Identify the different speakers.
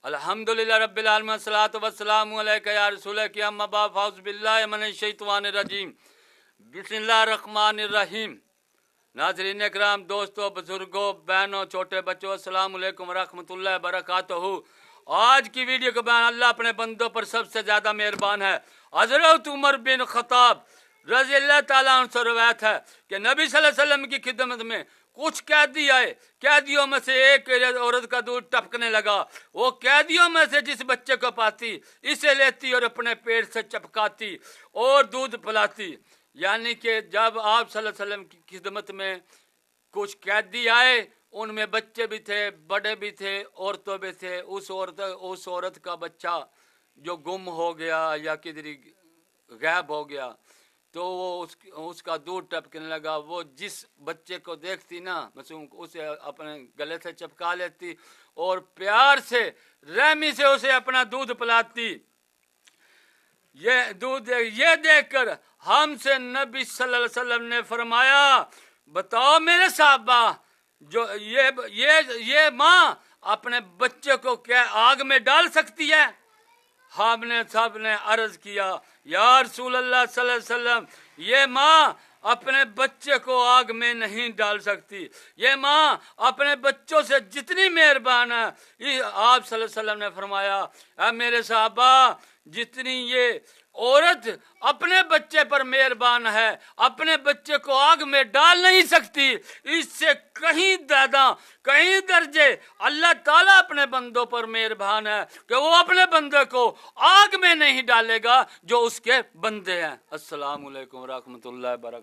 Speaker 1: अल्हम्दुलिल्लाह रब्बिल आलमीन सलातो वस्सलामु अलैका या रसूल की अम्मा बाद फाउज़ बिल्लाहि मिनश शैतानिर रजीम बिस्मिल्लाहिर रहमानिर रहीम। नाज़रीन इकराम, दोस्तों, बुजुर्गों, बहनों, छोटे बच्चों, अस्सलाम वालेकुम रहमतुल्लाहि बरकातहू। आज की वीडियो के बयान अल्लाह अपने बंदों पर सबसे ज़्यादा मेहरबान है। हज़रत उमर बिन खत्ताब रज़ी अल्लाह ताला अन्हु से रवायत है कि नबी सल्लल्लाहु अलैहि वसल्लम की खिदमत में कुछ कैदी आए। कैदियों में से एक औरत का दूध टपकने लगा। वो कैदियों में से जिस बच्चे को पाती इसे लेती और अपने पेट से चपकाती और दूध पिलाती। यानी कि जब आप सल्लल्लाहु अलैहि वसल्लम की खिदमत में कुछ कैदी आए, उनमें बच्चे भी थे, बड़े भी थे, औरतों भी थे। उस औरत का बच्चा जो गुम हो गया या किधर गायब हो गया, तो वो उसका दूध टपकने लगा। वो जिस बच्चे को देखती ना मासूम, उसे अपने गले से चपका लेती और प्यार से, रहमी से उसे अपना दूध पिलाती। ये देखकर हमसे नबी सल्लल्लाहु अलैहि वसल्लम ने फरमाया, बताओ मेरे साहबा, जो ये माँ अपने बच्चे को क्या आग में डाल सकती है? हमने सब ने अर्ज किया, या रसूल अल्लाह सल्लल्लाहु अलैहि वसल्लम, ये माँ अपने बच्चे को आग में नहीं डाल सकती। ये माँ अपने बच्चों से जितनी मेहरबान है। आप सल्लल्लाहु अलैहि वसल्लम ने फरमाया, मेरे साहबा, जितनी ये औरत अपने बच्चे पर मेहरबान है, अपने बच्चे को आग में डाल नहीं सकती। इससे कहीं ज्यादा, कहीं दर्जे अल्लाह ताला अपने बंदों पर मेहरबान है कि वो अपने बंदे को आग में नहीं डालेगा जो उसके बंदे हैं। अस्सलामु अलैकुम रहमतुल्लाहि व बरकातहू।